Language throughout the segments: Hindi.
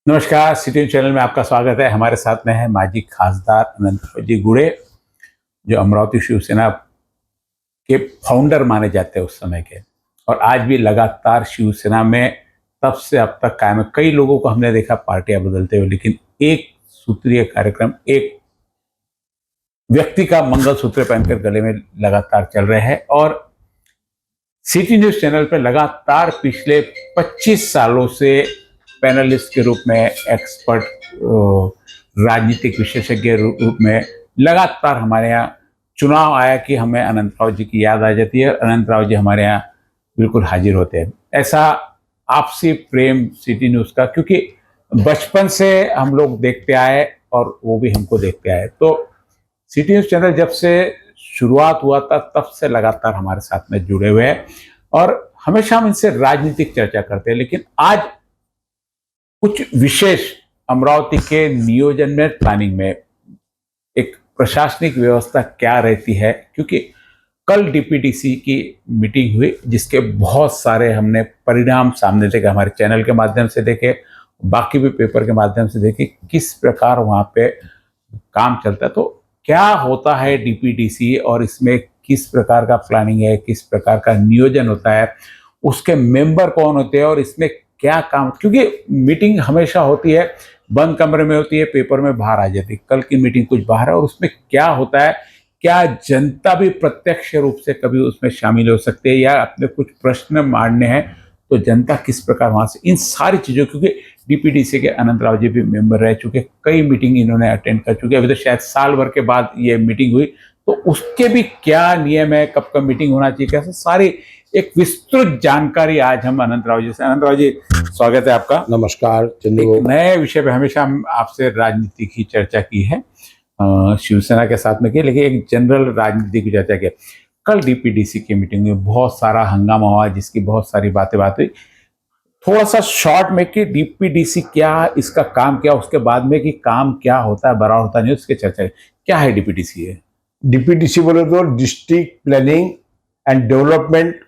नमस्कार, सिटी चैनल में आपका स्वागत है। हमारे साथ में है माजी खासदार अनंतरावजी गुड़े, जो अमरावती शिवसेना के फाउंडर माने जाते हैं उस समय के, और आज भी लगातार शिवसेना में तब से अब तक कायम है। कई लोगों को हमने देखा पार्टियां बदलते हुए, लेकिन एक सूत्रीय कार्यक्रम, एक व्यक्ति का मंगलसूत्र पहनकर गले में लगातार चल रहे हैं। और सिटी न्यूज चैनल पर लगातार पिछले 25 सालों से पैनलिस्ट के रूप में, एक्सपर्ट, राजनीतिक विशेषज्ञ रूप में लगातार हमारे यहाँ चुनाव आया कि हमें अनंतराव जी की याद आ जाती है। अनंतराव जी हमारे यहाँ बिल्कुल हाजिर होते हैं। ऐसा आपसी प्रेम सिटी न्यूज का, क्योंकि बचपन से हम लोग देखते आए और वो भी हमको देखते आए। तो सिटी न्यूज चैनल जब से शुरुआत हुआ था तब से लगातार हमारे साथ में जुड़े हुए हैं, और हमेशा हम इनसे राजनीतिक चर्चा करते हैं। लेकिन आज कुछ विशेष अमरावती के नियोजन में, प्लानिंग में एक प्रशासनिक व्यवस्था क्या रहती है, क्योंकि कल डीपीडीसी की मीटिंग हुई जिसके बहुत सारे हमने परिणाम सामने देखे, हमारे चैनल के माध्यम से देखे, बाकी भी पेपर के माध्यम से देखे किस प्रकार वहाँ पे काम चलता है। तो क्या होता है डीपीडीसी और इसमें किस प्रकार का प्लानिंग है, किस प्रकार का नियोजन होता है, उसके मेंबर कौन होते हैं और इसमें क्या काम, क्योंकि मीटिंग हमेशा होती है बंद कमरे में होती है, पेपर में बाहर आ जाती है। कल की मीटिंग कुछ बाहर है और उसमें क्या होता है, क्या जनता भी प्रत्यक्ष रूप से कभी उसमें शामिल हो सकती है, या अपने कुछ प्रश्न मांगने हैं तो जनता किस प्रकार वहां से, इन सारी चीजों, क्योंकि डीपीडीसी के अनंतराव जी भी मेंबर रह चुके, कई मीटिंग इन्होंने अटेंड कर चुके, अभी तो शायद साल भर के बाद ये मीटिंग हुई, तो उसके भी क्या नियम है, कब कब मीटिंग होना चाहिए, कैसे, सारी एक विस्तृत जानकारी आज हम अनंतराव जी से। अनंतराव जी, स्वागत है आपका। नमस्कार चंदू। एक नए विषय पे हमेशा हम आपसे राजनीति की चर्चा की है, शिवसेना के साथ में की, लेकिन एक जनरल राजनीति की चर्चा की। कल डीपीडीसी की मीटिंग में बहुत सारा हंगामा हुआ, जिसकी बहुत सारी बातें हुई। थोड़ा सा शॉर्ट में कि डीपीडीसी क्या, इसका काम क्या, उसके बाद में कि काम क्या होता है, बड़ा होता नहीं, उसकी चर्चा क्या है। डीपीडीसी है, डीपीडीसी बोले तो district planning and development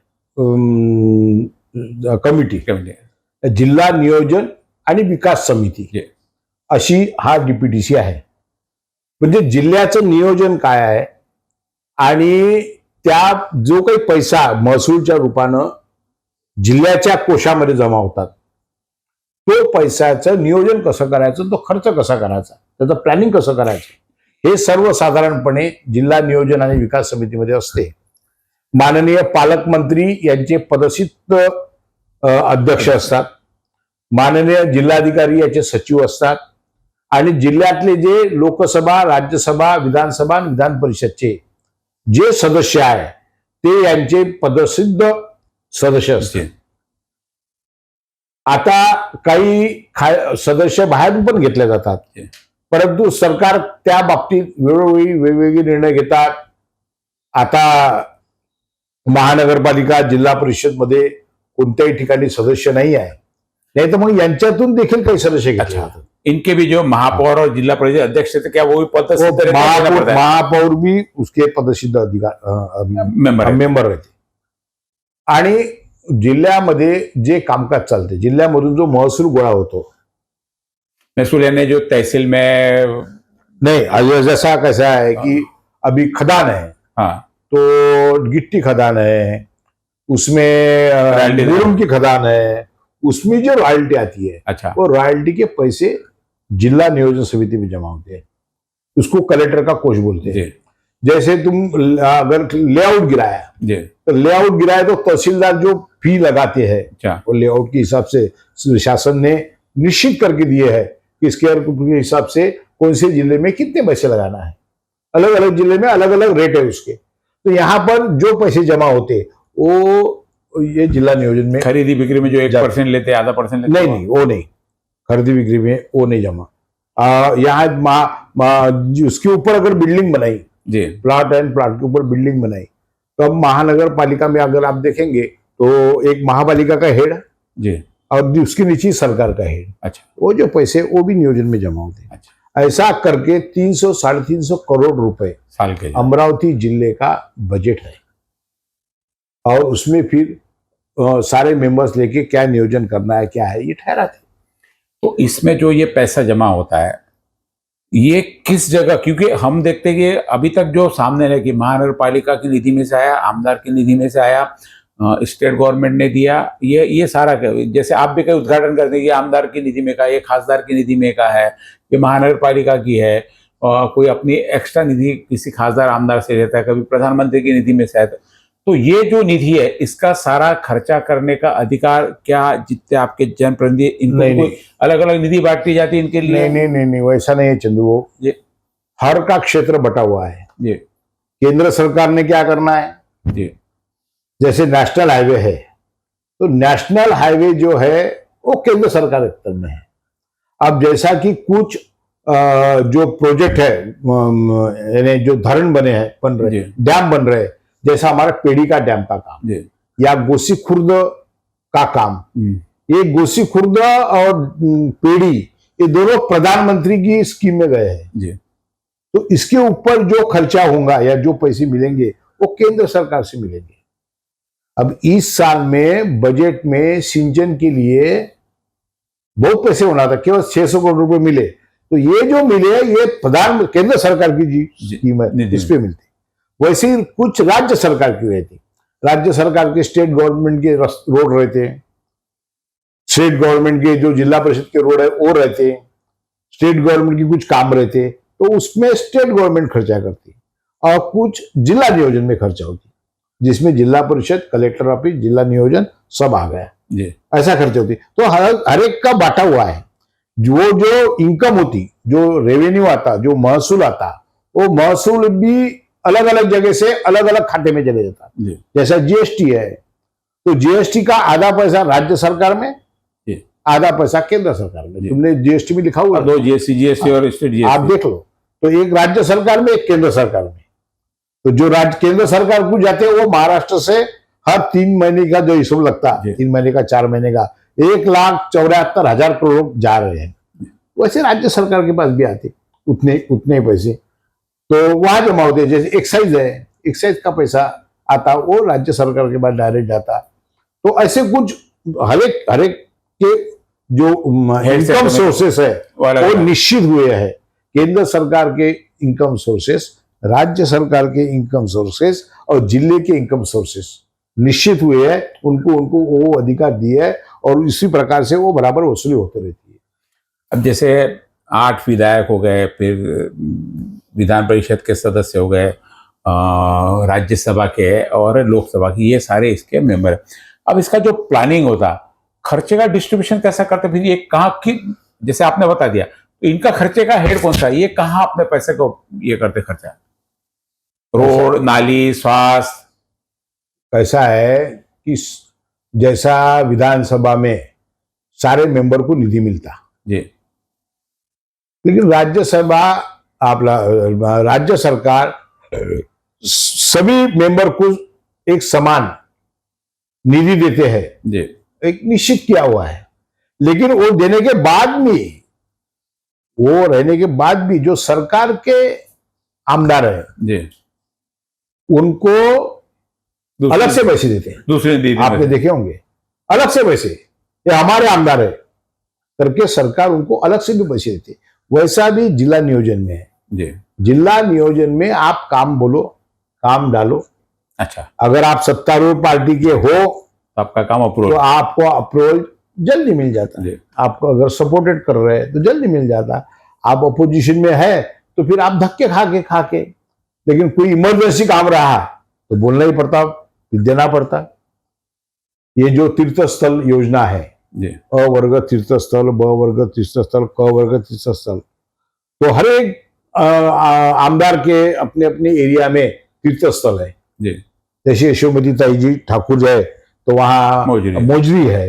committee, जिल्हा नियोजन आणि विकास समिती, अशी हा डीपीडीसी आहे. म्हणजे जिल्ह्याचं नियोजन काय आहे आणि त्या जो काही पैसा महसूलच्या रूपानं जिल्ह्याच्या कोशामध्ये जमा होतात, तो पैशाचं नियोजन कसं करायचं, तो खर्च कसा करायचा, त्याचं प्लॅनिंग कसं करायचं, हे सर्वसाधारणपणे जिल्हा नियोजन आणि विकास समितीमध्ये असते. माननीय पालकमंत्री यांचे पदसित अध्यक्ष असतात, माननीय जिल्हाधिकारी याचे सचिव असतात, आणि जिल्ह्यातले जे लोकसभा, राज्यसभा, विधानसभा आणि विधान परिषदचे जे सदस्य आहे ते यांचे पदसिद्ध सदस्य असते. आता काही सदस्य बाहेरून पण घेतले जातात, परंतु सरकार त्या बाबतीत वेळोवेळी वेगवेगळे निर्णय घेतात. आता महानगरपालिका, जिल्हा परिषद मध्ये कोणत्याही ठिकाणी सदस्य नाही आहे, नहीं तो मग यांच्यातून देखील काही सदस्य घेतले जातात. इनके भी जो महापौर और जिला परिषद अध्यक्ष थे, क्या वो भी पदसिद्ध महापौर भी उसके पदसिद्ध अधिकार मेंबर रहते. आणि जिल्ह्यामध्ये जे कामकाज चालते, जिल्ह्यामधून जो महसूल गोळा होतो, महसूल यानी जो तहसील में नहीं, जैसा कैसा है कि अभी खदान है, हाँ, तो गिट्टी खदान है, उसमें मुरुम की खदान है, उसमें जो रॉयल्टी आती है, अच्छा, वो रॉयल्टी के पैसे जिला नियोजन समिति में जमा होते हैं. उसको कलेक्टर का कोष बोलते हैं. जैसे तुम अगर लेआउट गिराया, तो लेआउट गिराया तो तहसीलदार जो फी लगाते हैं, वो लेआउट के हिसाब से शासन ने निश्चित करके दिए है कि स्क्वायर फुट के हिसाब से कौन से जिले में कितने पैसे लगाना है. अलग अलग जिले में अलग अलग रेट है उसके. तो यहाँ पर जो पैसे जमा होते वो ये जिला नियोजन में, खरीदी बिक्री में जो 1% लेते, आधा % लेते, नहीं, वो नहीं, खरीदी बिक्री में वो नहीं जमा. यहाँ उसके ऊपर अगर बिल्डिंग बनाई, प्लॉट एंड प्लॉट के ऊपर बिल्डिंग बनाई, तो अब महानगर पालिका में अगर आप देखेंगे तो एक महापालिका का हेड और उसके नीचे सरकार का हेड, अच्छा, वो जो पैसे वो भी नियोजन में जमा होते हैं. अच्छा. ऐसा करके 300-350 करोड़ रुपए साल के अमरावती जिले का बजट है, और उसमें फिर सारे मेंबर्स लेके क्या नियोजन करना है, क्या है, ये ठहराते. तो इसमें जो ये पैसा जमा होता है, ये किस जगह, क्योंकि हम देखते हैं कि अभी तक जो सामने है कि महानगर पालिका की निधि में से आया, आमदार की निधि में से आया, स्टेट गवर्नमेंट ने दिया, ये सारा जैसे आप भी कहीं उद्घाटन करते हैं कि आमदार की निधि में का, ये खासदार की निधि में का है, ये महानगर पालिका की है, और कोई अपनी एक्स्ट्रा निधि किसी खासदार आमदार से लेता है, कभी प्रधानमंत्री की निधि में से आता है। तो ये जो निधि है, इसका सारा खर्चा करने का अधिकार क्या जितने आपके जनप्रतिनिधि, इनको अलग अलग निधि बांटी जाती है इनके लिए? नहीं, वैसा नहीं है चंदू। ये हर का क्षेत्र बटा हुआ है। जी केंद्र सरकार ने क्या करना है, जी, जैसे नेशनल हाईवे है, तो नेशनल हाईवे जो है वो केंद्र सरकार के में है। अब जैसा कि कुछ जो प्रोजेक्ट है, यानी जो धरण बन रहे, डैम बन रहे, जैसा हमारा पेड़ी का डैम का काम या गोसी खुर्द का काम, ये गोसी खुर्द और पेड़ी ये दोनों प्रधानमंत्री की स्कीम में गए हैं। तो इसके ऊपर जो खर्चा होगा या जो पैसे मिलेंगे वो केंद्र सरकार से मिलेंगे। अब इस साल में बजट में सिंचन के लिए बहुत पैसे होना था, केवल 600 करोड़ रुपए मिले। तो ये जो मिले ये केंद्र सरकार की स्कीम है, इस पे मिलती। वैसे ही कुछ राज्य सरकार की रहती, राज्य सरकार के स्टेट गवर्नमेंट के रोड रहते, स्टेट गवर्नमेंट के जो जिला परिषद के रोड है वो रहते, स्टेट गवर्नमेंट की कुछ काम रहते, तो उसमें स्टेट गवर्नमेंट खर्चा करती और कुछ जिला नियोजन में खर्चा होती, जिसमें जिला परिषद, कलेक्टर ऑफिस, जिला नियोजन सब आ गया, ऐसा खर्चा होती। तो हर एक का बांटा हुआ है। जो इनकम होती, जो रेवेन्यू आता, जो महसूल आता, वो महसूल भी अलग अलग जगह से अलग अलग खाते में चले जाता। जैसा जीएसटी है, तो जीएसटी का आधा पैसा राज्य सरकार में, आधा पैसा केंद्र सरकार में। तुमने जीएसटी में लिखा हुआ, दो जीएसटी और स्टेट जीएसटी, आप देख लो। तो एक राज्य सरकार में, एक केंद्र सरकार में। तो जो राज्य केंद्र सरकार को जाते हैं वो महाराष्ट्र से हर 3 महीने का जो हिसाब लगता है, 3 महीने का, 4 महीने का, 1,74,000 करोड़ जा रहे हैं। वैसे राज्य सरकार के पास भी आते उतने पैसे, तो वहां जमा होते। जैसे एक्साइज है, एक्साइज का पैसा आता, वो राज्य सरकार के पास डायरेक्ट जाता। तो ऐसे कुछ हर एक के जो इनकम सोर्सेस है वो निश्चित हुए हैं। केंद्र सरकार के इनकम सोर्सेस, राज्य सरकार के इनकम सोर्सेस और जिले के इनकम सोर्सेस निश्चित हुए हैं। उनको वो अधिकार दिए है और इसी प्रकार से वो बराबर वसूली होती रहती है। अब जैसे 8 विधायक हो गए, फिर विधान परिषद के सदस्य हो गए, राज्यसभा के और लोकसभा की, ये सारे इसके मेंबर है। अब इसका जो प्लानिंग होता, खर्चे का डिस्ट्रीब्यूशन कैसा करते, फिर ये कहाँ की, जैसे आपने बता दिया, तो इनका खर्चे का हेड कौन सा है, ये कहाँ अपने पैसे को ये करते खर्चा, रोड, नाली, स्वास्थ्य? कैसा है कि जैसा विधानसभा में सारे मेंबर को निधि मिलता जी, लेकिन राज्य सरकार सभी मेंबर को एक समान निधि देते हैं जी, एक निश्चित किया हुआ है। लेकिन वो देने के बाद भी, वो रहने के बाद भी जो सरकार के आमदार है जी, उनको अलग से पैसे देते हैं। दूसरे आपने देखे होंगे, अलग से पैसे, ये हमारे आमदार है करके सरकार उनको अलग से भी पैसे देती है। वैसा भी जिला नियोजन में है जी। जिला नियोजन में आप काम बोलो, काम डालो। अच्छा, अगर आप सत्तारूढ़ पार्टी के हो तो आपका काम अप्रूवल, तो आपको अप्रूवल जल्दी मिल जाता है। आपको अगर सपोर्टेड कर रहे हैं तो जल्दी मिल जाता। आप अपोजिशन में है तो फिर आप धक्के खा के, लेकिन कोई इमरजेंसी काम रहा तो बोलना ही पड़ता, देना पड़ता। ये जो तीर्थ स्थल योजना है, अ वर्ग तीर्थ स्थल, ब वर्ग तीर्थ स्थल, क वर्ग तीर्थ स्थल, तो हर एक आमदार के अपने अपने एरिया में तीर्थ स्थल है। जैसे यशोमती ताई जी ठाकुर है तो वहाँ मोजरी है,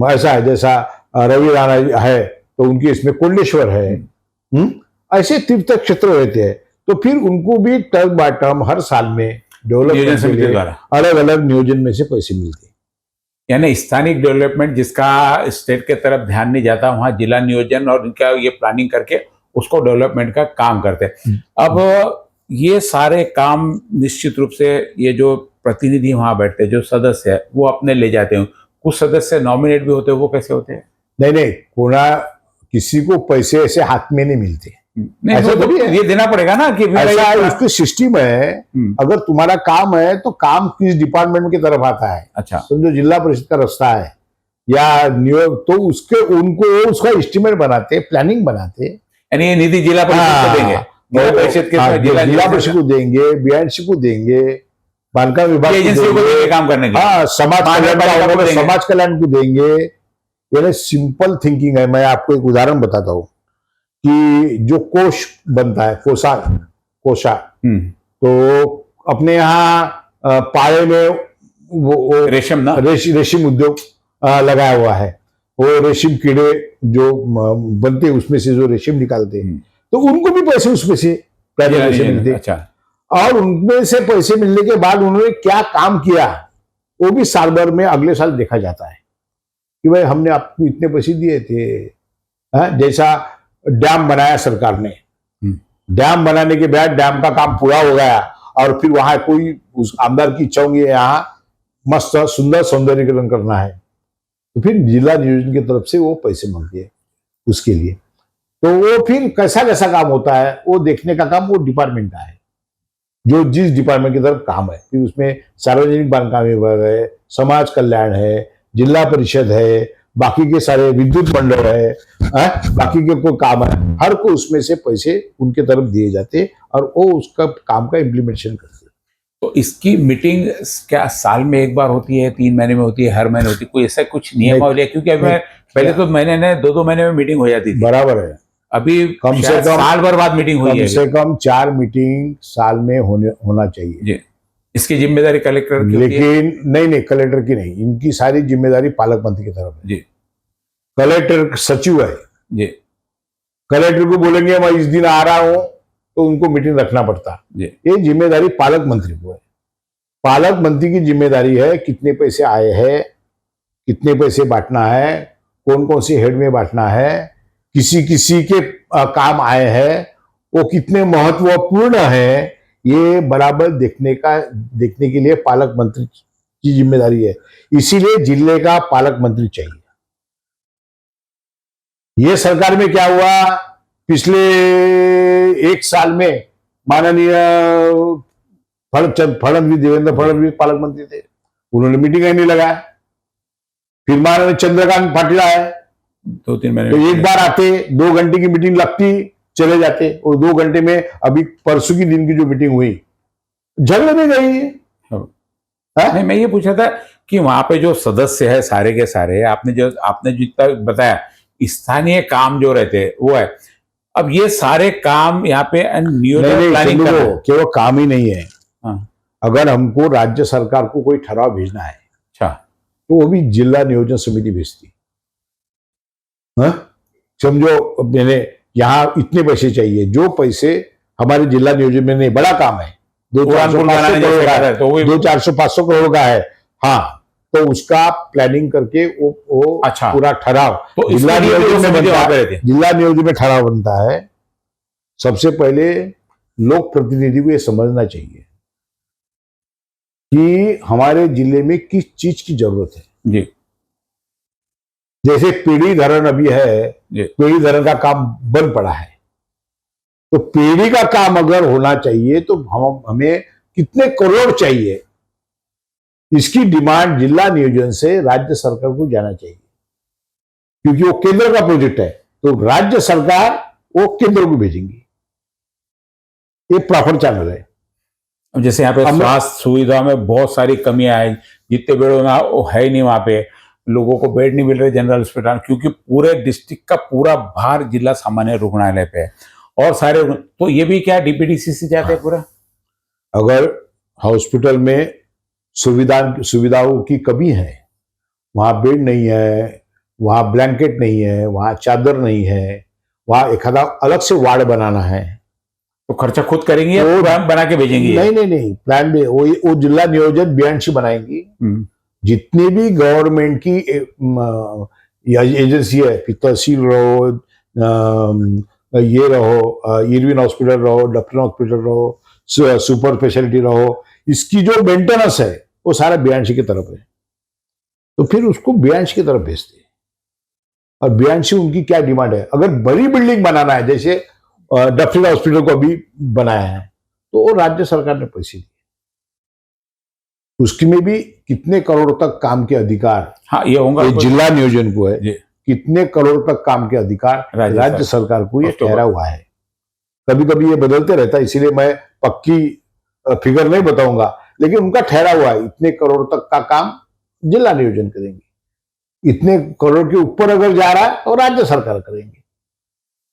ऐसा है। जैसा रवि राणा है तो उनके इसमें कोंडेश्वर है। ऐसे तीर्थ क्षेत्र रहते हैं, तो फिर उनको भी टर्म बाय टर्म हर साल में डेवलपमेंट के लिए अलग अलग नियोजन में से पैसे मिलते हैं। यानी स्थानिक डेवलपमेंट जिसका स्टेट के तरफ ध्यान नहीं जाता, वहाँ जिला नियोजन और इनका ये प्लानिंग करके उसको डेवलपमेंट का काम करते हैं। अब ये सारे काम निश्चित रूप से ये जो प्रतिनिधि वहाँ बैठते हैं, जो सदस्य है, वो अपने ले जाते हैं। कुछ सदस्य नॉमिनेट भी होते हैं, वो कैसे होते हैं? नहीं नहीं, किसी को पैसे ऐसे हाथ में नहीं मिलते। नहीं ऐसा तो थोड़ी है। ये देना पड़ेगा ना कि भाई ऐसा है, उसकी सिस्टम है। अगर तुम्हारा काम है तो काम किस डिपार्टमेंट की तरफ आता है, अच्छा समझो जिला परिषद का रास्ता है या तो उसका एस्टिमेट बनाते, प्लानिंग बनाते। यानी ये निधि जिला परिषद को देंगे, जिला परिषद के जिला परिषद को देंगे, बीआईसी को देंगे, बांधकाम विभाग एजेंसियों को देंगे काम करने के लिए। हाँ, समाज कल्याण को देंगे। यानी सिंपल थिंकिंग है। मैं आपको एक उदाहरण बताता हूँ कि जो कोष बनता है, कोषा तो अपने यहाँ पाड़े में वो रेशम ना रेशम उद्योग लगाया हुआ है। वो रेशम कीड़े जो बनते हैं उसमें से जो रेशम निकालते हैं, तो उनको भी पैसे उसमें से पैसे मिलते हैं। अच्छा, और उनमें से पैसे मिलने के बाद उन्होंने क्या काम किया वो भी साल भर में अगले साल देखा जाता है कि भाई हमने आपको इतने पैसे दिए थे। जैसा डैम बनाया सरकार ने, डैम बनाने के बाद डैम का काम पूरा हो गया और फिर वहां कोई उस आमदार की इच्छा होंगी यहाँ मस्त सुंदर सौंदर्यीकरण करना है, तो फिर जिला नियोजन की तरफ से वो पैसे मांगते हैं उसके लिए। तो वो फिर कैसा कैसा काम होता है वो देखने का काम वो डिपार्टमेंट का है, जो जिस डिपार्टमेंट की तरफ काम है। फिर उसमें सार्वजनिक बांधकाम विभाग है, समाज कल्याण है, जिला परिषद है, बाकी के सारे विद्युत मंडल है, बाकी के कोई काम है, हर को उसमें से पैसे उनके तरफ दिए जाते और वो उसका काम का इम्प्लीमेंटेशन करते। तो इसकी मीटिंग क्या साल में एक बार होती है, 3 महीने में होती है, हर महीने होती है, कोई ऐसा कुछ नियमावली है? क्योंकि अभी पहले तो महीने ने 2-2 महीने में मीटिंग हो जाती थी। बराबर है। अभी कम से कम साल भर बाद मीटिंग हुई है। कम से कम 4 मीटिंग साल में होना चाहिए जी। इसकी जिम्मेदारी कलेक्टर की होती है? लेकिन नहीं, कलेक्टर की नहीं, इनकी सारी जिम्मेदारी पालक मंत्री की तरफ है। जी। कलेक्टर सचिव है जी। कलेक्टर को बोलेंगे मैं इस दिन आ रहा हूं तो उनको मीटिंग रखना पड़ता। ये जिम्मेदारी पालक मंत्री को है। पालक मंत्री की जिम्मेदारी है कितने पैसे आए हैं, कितने पैसे बांटना है, कौन कौन से हेड में बांटना है, किसी के काम आए हैं वो कितने महत्वपूर्ण है, ये बराबर देखने के लिए पालक मंत्री की जिम्मेदारी है। इसीलिए जिले का पालक मंत्री चाहिए। ये सरकार में क्या हुआ, पिछले 1 साल में माननीय फडणवीस, देवेंद्र फडणवीस पालक मंत्री थे, उन्होंने मीटिंग नहीं लगाया। फिर माननीय चंद्रकांत पाटिल आए, 2-3 महीने तो एक बार आते, 2 घंटे की मीटिंग लगती, चले जाते, और 2 घंटे में अभी परसों की दिन की जो मीटिंग हुई झगड़े में गई। नहीं, मैं ये पूछा था कि वहां पे जो सदस्य है सारे के सारे, आपने जितना बताया स्थानीय काम जो रहते वो है, अब ये सारे काम यहाँ पे नियोजन प्लानिंग केवल काम ही नहीं है। हाँ। अगर हमको राज्य सरकार को कोई ठराव भेजना है, अच्छा, तो वो भी जिला नियोजन समिति भेजती। समझो मैंने यहाँ इतने पैसे चाहिए, जो पैसे हमारे जिला नियोजन में नहीं, बड़ा काम है, 200-400-500 करोड़ का है, हाँ, तो उसका प्लानिंग करके वो अच्छा पूरा ठहराव तो जिला नियोजन में बनता है। जिला नियोजन में ठहराव बनता है। सबसे पहले लोक प्रतिनिधि को ये समझना चाहिए कि हमारे जिले में किस चीज की जरूरत है। जी। जैसे पीढ़ी धरण अभी है, पीढ़ी धरण का काम बंद पड़ा है, तो पीढ़ी का काम अगर होना चाहिए तो हमें कितने करोड़ चाहिए, इसकी डिमांड जिला नियोजन से राज्य सरकार को जाना चाहिए, क्योंकि वो केंद्र का प्रोजेक्ट है, तो राज्य सरकार वो केंद्र को भेजेंगी। ये प्रॉपर चैनल है। अब जैसे यहाँ पे स्वास्थ्य सुविधा में बहुत सारी कमियां हैं, जितने बेड होना वो है ही नहीं, वहां पे लोगों को बेड नहीं मिल रहे जनरल अस्पताल, क्योंकि पूरे डिस्ट्रिक्ट का पूरा भार जिला सामान्य रुग्णालय पे है और सारे, तो ये भी क्या डीपीडीसी से जाते हैं पूरा। अगर हॉस्पिटल में सुविधाओं की कमी है, वहां बेड नहीं है, वहां ब्लैंकेट नहीं है, वहां चादर नहीं है, वहां एक अलग से वार्ड बनाना है, तो खर्चा खुद करेंगे या प्लान बना के भेजेंगे? नहीं, प्लान भी वो जिला नियोजन बीएनसी बनाएंगी। जितनी भी गवर्नमेंट की एजेंसी है, तहसील रहो, ये रहो, इरविन हॉस्पिटल रहो, डॉक्टर हॉस्पिटल रहो, सुपर स्पेशलिटी रहो, इसकी जो मेंटेनेंस है वो सारा बीएनसी की तरफ है, तो फिर उसको बीएनसी की तरफ भेजते हैं। और बयान से उनकी क्या डिमांड है। अगर बड़ी बिल्डिंग बनाना है, जैसे डफरिन हॉस्पिटल को अभी बनाया है, तो वो राज्य सरकार ने पैसे दिए, उसकी में भी कितने करोड़ तक काम के अधिकार, हाँ ये होगा, ये जिला नियोजन को है, कितने करोड़ तक काम के अधिकार राज्य सरकार को ये ठहरा हुआ है। कभी कभी ये बदलते रहता है, इसीलिए मैं पक्की फिगर नहीं बताऊंगा, लेकिन उनका ठहरा हुआ है इतने करोड़ तक का काम जिला नियोजन करेंगे, इतने करोड़ के ऊपर अगर जा रहा है तो राज्य सरकार करेंगे,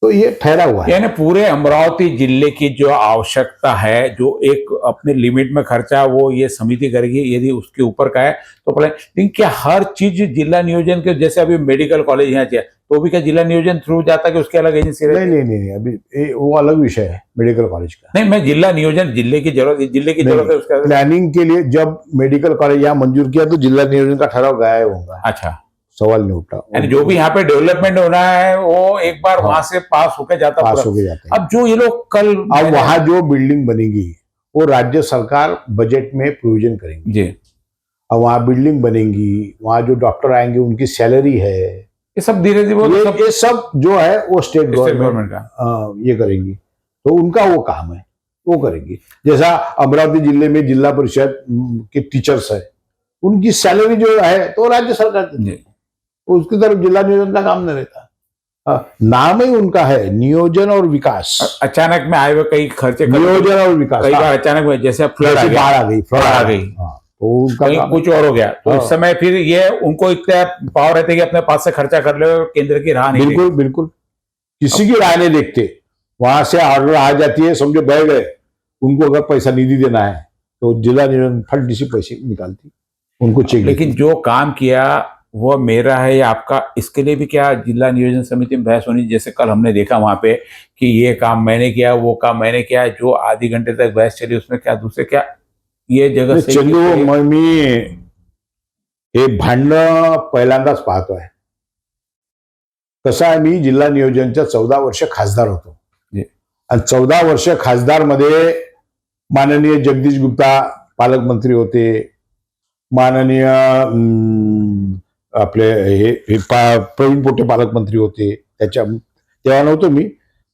तो ये ठहरा हुआ है। यानी पूरे अमरावती जिले की जो आवश्यकता है, जो एक अपने लिमिट में खर्चा वो ये समिति करेगी, यदि उसके ऊपर का है तो लेकिन क्या हर चीज जिला नियोजन के, जैसे अभी मेडिकल कॉलेज यहाँ चाहिए तो भी क्या जिला नियोजन थ्रू जाता है कि उसकी अलग एजेंसी रहती है? नहीं, अभी वो अलग विषय है मेडिकल कॉलेज का। नहीं, मैं जिला नियोजन, जिले की जरूरत है उसका प्लानिंग के लिए। जब मेडिकल कॉलेज यहाँ मंजूर किया तो जिला नियोजन का ठहराव गायब होगा। अच्छा, सवाल नहीं उठा। यानी जो भी यहाँ पे डेवलपमेंट होना है वो एक बार वहां से पास होके जाता है। अब जो ये लोग कल, अब वहां जो बिल्डिंग बनेगी वो राज्य सरकार बजट में प्रोविजन करेंगे जी। अब वहां बिल्डिंग बनेगी, वहां जो डॉक्टर आएंगे उनकी सैलरी है, ये सब धीरे धीरे ये सब जो है वो स्टेट गवर्नमेंट का ये करेंगी, तो उनका वो काम है, वो करेंगी। जैसा अमरावती जिले में जिला परिषद के टीचर्स है, उनकी सैलरी जो है तो राज्य सरकार की, उसकी तरफ जिला नियोजन का काम नहीं रहता। नाम ही उनका है नियोजन और विकास। अचानक में आए हुए कई खर्चे, नियोजन और विकास, कई बार अचानक में जैसे फ्लड आ गई, तो उनका कुछ और हो गया, तो इस समय फिर ये उनको इतना पावर रहते कि अपने पास से खर्चा कर ले, केंद्र की राह नहीं। बिल्कुल किसी की राह नहीं देखते, वहां से ऑर्डर आ जाती है, समझो बह गए, उनको अगर पैसा निधि देना है तो जिला नियोजन फंड से पैसे निकालती, उनको चेक। लेकिन जो काम किया वो मेरा है या आपका, इसके लिए भी क्या जिला नियोजन समिति में बहस होनी? जैसे कल हमने देखा वहां पे कि ये काम मैंने किया, वो काम मैंने किया, जो आधी घंटे तक बहस चली, उसमें क्या दूसरे क्या ये जगह मी हे भांडणं पहिल्यांदाच पाहतोय। कसं आहे, मी जिल्हा नियोजनच्या 14 वर्ष खासदार होतो आणि 14 वर्ष खासदार मध्ये माननीय जगदीश गुप्ता पालकमंत्री होते, माननीय आपले हे प्रवीण पोटे पालकमंत्री होते, तेव्हा नव्हतो मी,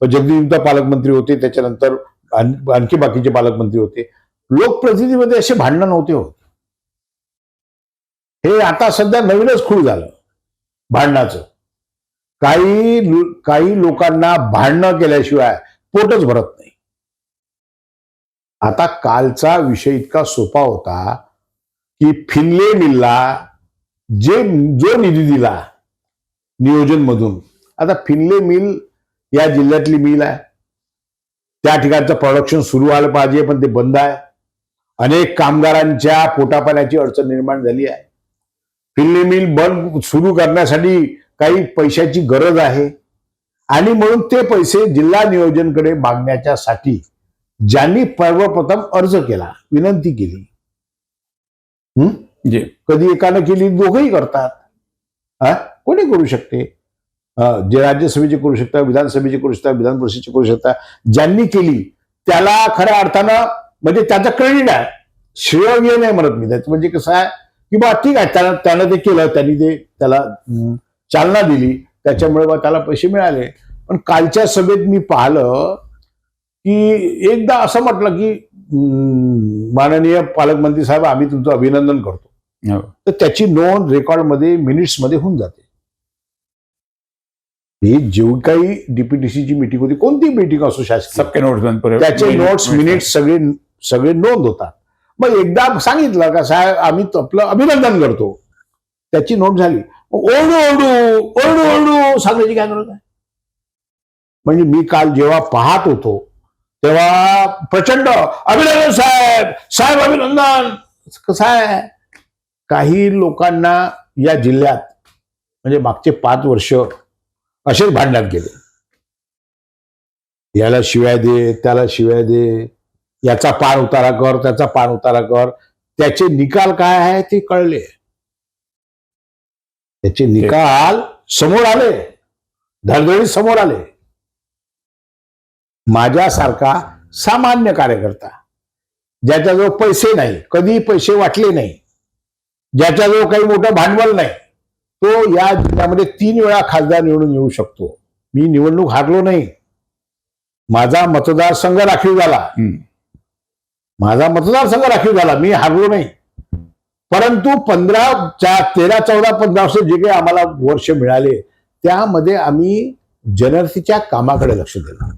पण जगदीश गुप्ता पालकमंत्री होते, त्याच्यानंतर आणखी बाकीचे पालकमंत्री होते। लोकप्रतिनिधीमध्ये असे भांडणं नव्हते होत, हे आता सध्या नवीनच खूळ झालं भांडणाचं। काही लोकांना भांडणं केल्याशिवाय पोटच भरत नाही। आता कालचा विषय इतका सोपा होता की फिनले मिलला जो निधी दिला नियोजन मधून, आता फिनले मिल या जिल्ह्यातली मिल आहे, त्या ठिकाणचं प्रोडक्शन सुरू व्हायला पाहिजे पण ते बंद आहे। अनेक कामगारांच्या पोटापाण्याची अडचण निर्माण झाली आहे। फिनले मिल बंद सुरू करण्यासाठी काही पैशाची गरज आहे आणि म्हणून ते पैसे जिल्हा नियोजनकडे मागण्याच्यासाठी ज्यांनी सर्वप्रथम अर्ज केला, विनंती केली, कधी एकानं केली, दोघंही करतात, कोणी करू शकते, जे राज्यसभेचे करू शकतात, विधानसभेचे करू शकतात, विधान परिषदेचे करू शकतात। ज्यांनी केली त्याला खऱ्या अर्थानं म्हणजे त्याचं क्रेडिट आहे, श्रेय नाही म्हणत मी त्याचं। म्हणजे कसं आहे की बा ठीक आहे, त्यानं ते केलं, त्यांनी ते त्याला चालना दिली, त्याच्यामुळे बा त्याला पैसे मिळाले। पण कालच्या सभेत मी पाहिलं की एकदा असं म्हटलं की माननीय पालकमंत्री साहेब आम्ही तुमचं अभिनंदन करतो, तर त्याची नोंद रेकॉर्डमध्ये मिनिट्स मध्ये होऊन जाते। ही जेवढी काही डीपीटीसीची मीटिंग होती, कोणती मीटिंग असो शासकीय, त्याचे नोट्स मिनिट्स सगळे नोंद होतात। मग एकदा सांगितलं का साहेब आम्ही आपलं अभिनंदन करतो, त्याची नोंद झाली, ओरडू सांगायची काय गरज आहे? म्हणजे मी काल जेव्हा पाहत होतो तेव्हा प्रचंड अभिनंदन साहेब, साहेब अभिनंदन। कसं आहे, काही लोकांना या जिल्ह्यात म्हणजे मागचे 5 वर्ष असेच भांडणात गेले, याला शिवाय दे, त्याला शिवाय दे, याचा पार उतारा कर, त्याचा पार उतारा कर। त्याचे निकाल काय आहे ते कळले, त्याचे निकाल समोर आले, धडधडीत समोर आले। माझ्यासारखा सामान्य कार्यकर्ता, ज्याच्याजवळ पैसे नाही, कधी पैसे वाटले नाही, ज्याच्याजवळ काही मोठं भांडवल नाही, तो या जिल्ह्यामध्ये 3 वेळा खासदार निवडून येऊ शकतो. मी निवडणूक हारलो नाही. माझा मतदारसंघ राखीव झाला. माझा मतदारसंघ राखीव झाला. मी हारलो नाही. परंतु 13, 14, 15 वर्ष जे काही आम्हाला वर्ष मिळाले त्यामध्ये आम्ही जनतेच्या कामाकडे लक्ष दिलं.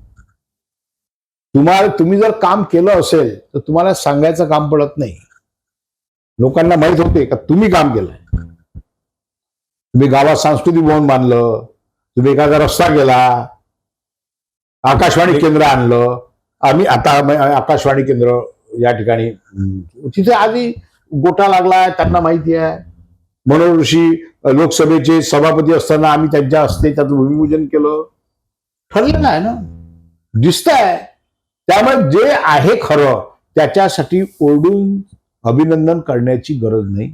तुम्ही जर काम केलं असेल तर तुम्हाला सांगायचं काम पडत नाही. लोकांना माहित होते का तुम्ही काम केलंय. तुम्ही गावात सांस्कृतिक भवन बांधलं, तुम्ही एखादा रस्ता केला, आकाशवाणी केंद्र आणलं. आम्ही आता आकाशवाणी केंद्र या ठिकाणी तिथे आधी गोटा लागलाय, त्यांना माहिती आहे. मनोहर ऋषी लोकसभेचे सभापती असताना आम्ही त्यांच्या हस्ते त्याचं भूमिपूजन केलं. ठरलेलं आहे ना, दिसतंय. त्यामुळे जे आहे खरं त्याच्यासाठी ओरडून अभिनंदन करण्याची गरज नाही.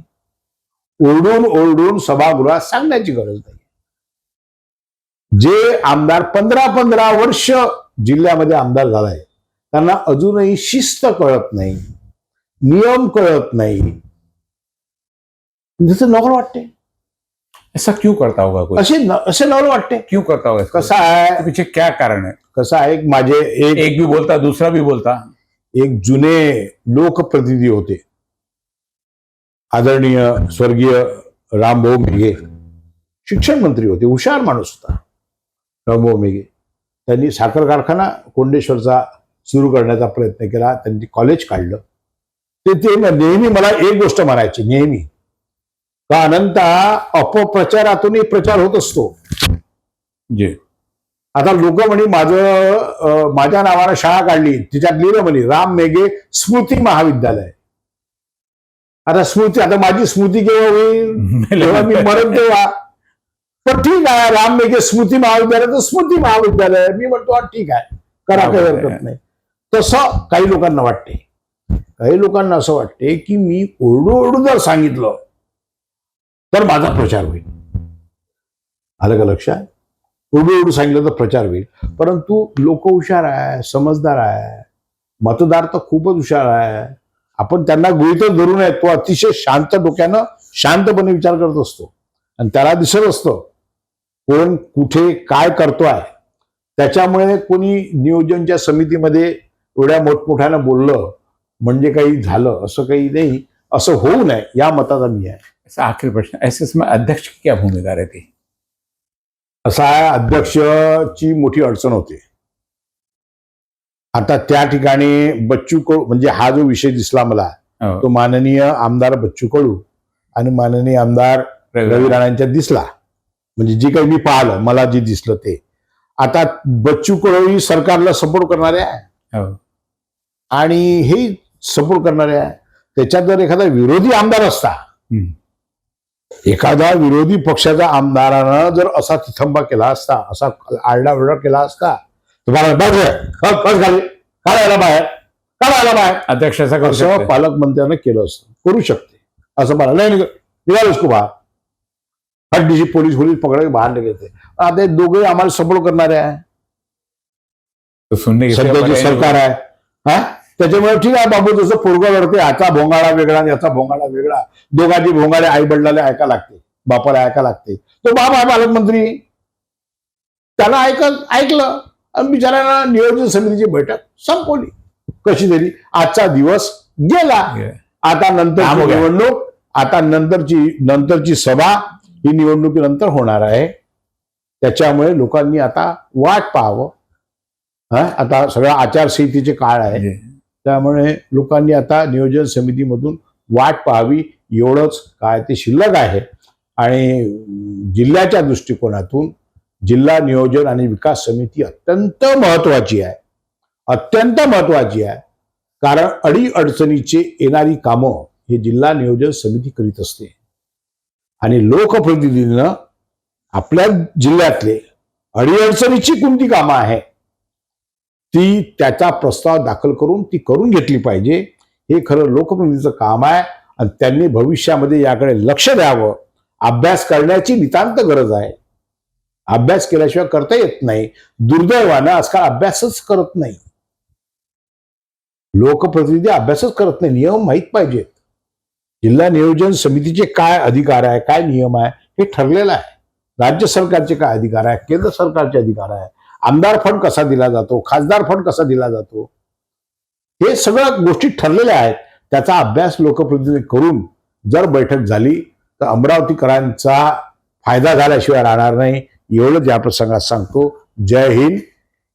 ओरडून सभागृहात सांगण्याची गरज नाही. जे आमदार 15 वर्ष जिल्ह्यामध्ये आमदार झालाय त्यांना अजूनही शिस्त कळत नाही, नियम कळत नाही. जसं नवल वाटते. ऐसा क्यों करता होगा कोई? असे नवल वाटते. क्यों करता होगा? कसं आहे, पीछे क्या कारण है? कसं आहे, माझे एक भी बोलता दूसरा भी बोलता. एक जुने लोकप्रतिनिधी होते, आदरणीय स्वर्गीय रामभाऊ मेघे. शिक्षण मंत्री होते, हुशार माणूस होता रामभाऊ मेघे. त्यांनी साखर कारखाना कोंडेश्वरचा सुरू करण्याचा प्रयत्न केला. त्यांनी कॉलेज काढलं. ते नेहमी मला एक गोष्ट म्हणायची, नेहमी का अनंता अपप्रचारातूनही प्रचार होत असतो. जी. आता लोक म्हणे माझ्या नावानं शाळा काढली, तिच्यात लिहिलं म्हणे राम मेघे स्मृती महाविद्यालय. आता माझी स्मृती केव्हा होईल? जेव्हा मी मरण तेव्हा. पण ठीक आहे, राम मेघे स्मृती महाविद्यालय तर स्मृती महाविद्यालय. मी म्हणतो ठीक आहे, करा, काही हरकत नाही. तसं काही लोकांना वाटते. काही लोकांना असं वाटते की मी ओरडू जर सांगितलं तर माझा प्रचार होईल. आलं का लक्षात? ओरडू सांगितलं तर प्रचार होईल. परंतु लोक हुशार आहे, समजदार आहे, मतदार तर खूपच हुशार आहे. आपण त्यांना गृहीतच धरू नये. तो अतिशय शांत डोक्यानं शांतपणे विचार करत असतो आणि त्याला दिसत असतं कोण कुठे काय करतोय. त्याच्यामुळे कोणी नियोजनच्या समितीमध्ये एवढ्या मोठमोठ्यानं बोललं म्हणजे काही झालं असं काही नाही. असं होऊ नये या मताचा मी आहे. ऐसा आखिरी प्रश्न, ऐसे समय अध्यक्ष की क्या भूमिका रहती? असा आहे, अध्यक्षची मोठी अडचण होते. आता त्या ठिकाणी बच्चू कडू, म्हणजे हा जो विषय दिसला मला तो माननीय आमदार बच्चू कडू आणि माननीय आमदार रवी राणांच्यात दिसला. म्हणजे जे काही मी पाहिलं, मला जे दिसलं ते. आता बच्चू कडू ही सरकारला सपोर्ट करणारे आहे आणि हे सपोर्ट करणारे आहे. त्याच्यात जर एखादा विरोधी आमदार असता, एखादा विरोधी पक्षाच्या आमदारानं जर असा तिथंबा केला असता, असा आरडाओरडा केला असता, तुम्हाला काढायला बाहेर अध्यक्षाचा असं पालकमंत्र्यानं केलं असतं. करू शकते असं मला नाही निघालोच को बाहेर. हड्डीची पोलीस पकडे बाहेर निघायचे. आता हे दोघे आम्हाला सपोर्ट करणारे आहे. सध्याची सरकार आहे हा. त्याच्यामुळे ठीक आहे बाबू, जसं पोरगं लढते, याचा भोंगाळा वेगळा याचा भोंगाळा वेगळा. दोघांची भोंगाळे आई वडिलाला ऐका लागते, बापाला ऐका लागते. तो बाप आहे पालकमंत्री, त्याला ऐकलं आणि बिचाऱ्याला नियोजन समितीची बैठक संपवली कशी तरी. आजचा दिवस गेला. आता नंतर निवडणूक, आता नंतरची सभा ही निवडणुकीनंतर होणार आहे. त्याच्यामुळे लोकांनी आता वाट पाहावं. आता सगळा आचारसंहितेचे काळ आहे, त्यामुळे लोकांनी आता नियोजन समितीमधून वाट पाहावी. एवढंच काय ते शिल्लक आहे. आणि जिल्ह्याच्या दृष्टिकोनातून जिल्हा नियोजन आणि विकास समिती अत्यंत महत्वाची आहे, अत्यंत महत्वाची आहे. कारण अडीअडचणीचे येणारी कामं हे जिल्हा नियोजन समिती करीत असते आणि लोकप्रतिनिधीनं आपल्या जिल्ह्यातले अडीअडचणीची कोणती कामं आहे ती त्याचा प्रस्ताव दाखल करून ती करून घेतली पाहिजे. हे खरं लोकप्रतिनिधीचं काम आहे आणि त्यांनी भविष्यामध्ये याकडे लक्ष द्यावं. अभ्यास करण्याची नितांत गरज आहे. अभ्यास केल्याशिवाय करता येत नाही. दुर्दैवानं आजकाल अभ्यासच करत नाही लोकप्रतिनिधी, अभ्यासच करत नाही. नियम माहीत पाहिजेत. जिल्हा नियोजन समितीचे काय अधिकार आहे, काय नियम आहे हे ठरलेलं आहे. राज्य सरकारचे काय अधिकार आहे, केंद्र सरकारचे अधिकार आहे, आमदार फंड कसा दिला जातो, खासदार फंड कसा दिला जातो, हे सगळ्या गोष्टी ठरलेल्या आहेत. त्याचा अभ्यास लोकप्रतिनिधी करून जर बैठक झाली तर अमरावतीकरांचा फायदा झाल्याशिवाय राहणार नाही. एवढंच या प्रसंगात सांगतो. जय हिंद,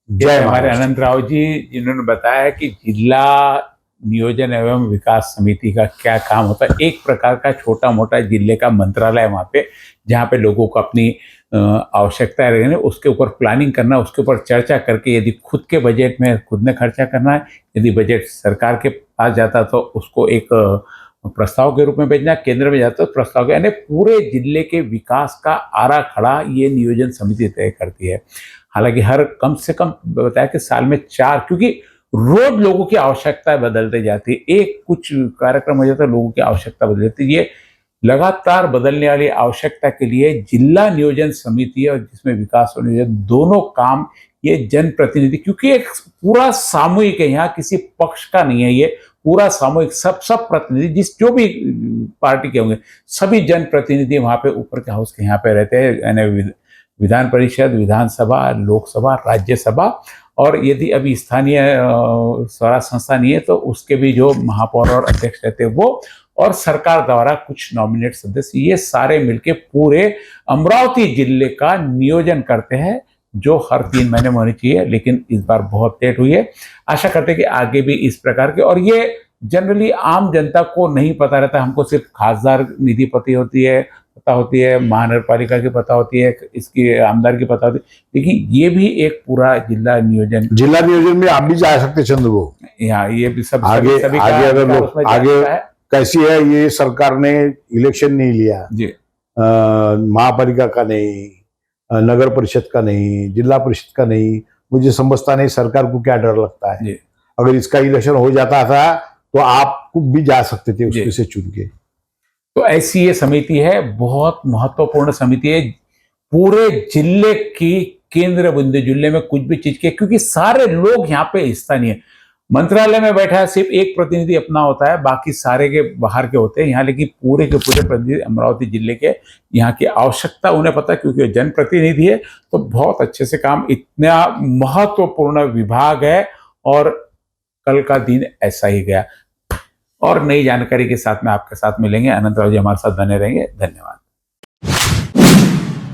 जय हमारे महाराष्ट्र. अनंत राव जी जिन्होंने बताया कि जिला नियोजन एवं विकास समिति का क्या काम होता है। एक प्रकार का छोटा मोटा जिले का मंत्रालय वहाँ पे, जहाँ पे लोगों को अपनी आवश्यकताएं रहने उसके ऊपर प्लानिंग करना, उसके ऊपर चर्चा करके यदि खुद के बजट में खुद ने खर्चा करना है, यदि बजट सरकार के पास जाता तो उसको एक प्रस्ताव के रूप में भेजना, केंद्र में जाता तो प्रस्ताव के, यानी पूरे जिले के विकास का आरा खड़ा ये नियोजन समिति तय करती है। हालांकि हर कम से कम बताया कि साल में 4, क्योंकि रोज लोगों की आवश्यकताएं बदलती जाती है, एक कुछ कार्यक्रम हो जाता है लोगों की आवश्यकता बदल जाती है। ये लगातार बदलने वाली आवश्यकता के लिए जिला नियोजन समिति और जिसमें विकास और नियोजन दोनों काम ये जनप्रतिनिधि, क्योंकि एक पूरा सामूहिक है, यहाँ किसी पक्ष का नहीं है, ये पूरा सामूहिक सब प्रतिनिधि जिस जो भी पार्टी के होंगे सभी जनप्रतिनिधि वहाँ पे ऊपर के हाउस के यहाँ पे रहते हैं, यानी विधान परिषद, विधानसभा, लोकसभा, राज्यसभा, और यदि अभी स्थानीय स्वराज संस्था नहीं है तो उसके भी जो महापौर और अध्यक्ष रहते हैं वो, और सरकार द्वारा कुछ नॉमिनेट सदस्य, ये सारे मिलके पूरे अमरावती जिले का नियोजन करते हैं, जो हर 3 महीने में होनी चाहिए। लेकिन इस बार बहुत लेट हुई है। आशा करते हैं कि आगे भी इस प्रकार के, और ये जनरली आम जनता को नहीं पता रहता, हमको सिर्फ खासदार निधि पता होती है, महानगरपालिका की पता होती है, इसकी आमदार की पता होती है, लेकिन ये भी एक पूरा जिला नियोजन में आप भी जा सकते चंद्रबाबू। यहाँ ये भी सब आगे सभी आगे अगर लोग उसमें आगे जाता है। कैसी है, ये सरकार ने इलेक्शन नहीं लिया जी, महापालिका का नहीं, नगर परिषद का नहीं, जिला परिषद का नहीं, मुझे समझता नहीं सरकार को क्या डर लगता है। जी, अगर इसका इलेक्शन हो जाता था तो आप भी जा सकते थे जी। उसमें से चुन के। तो ऐसी ये समिति है, बहुत महत्वपूर्ण समिति है, पूरे जिले की केंद्र बिंदु, जिले में कुछ भी चीज के, क्योंकि सारे लोग यहाँ पे हिस्सा नहीं है। मंत्रालय में बैठा है, सिर्फ एक प्रतिनिधि अपना होता है, बाकी सारे के बाहर के होते हैं यहाँ, लेकिन पूरे के पूरे प्रतिनिधि अमरावती जिले के, यहाँ की आवश्यकता उन्हें पता है क्योंकि वो जनप्रतिनिधि है। तो बहुत अच्छे से काम, इतना महत्वपूर्ण विभाग है, और कल का दिन ऐसा ही गया। और नई जानकारी के साथ में आपके साथ मिलेंगे। अनंत राव जी हमारे साथ बने रहेंगे। धन्यवाद।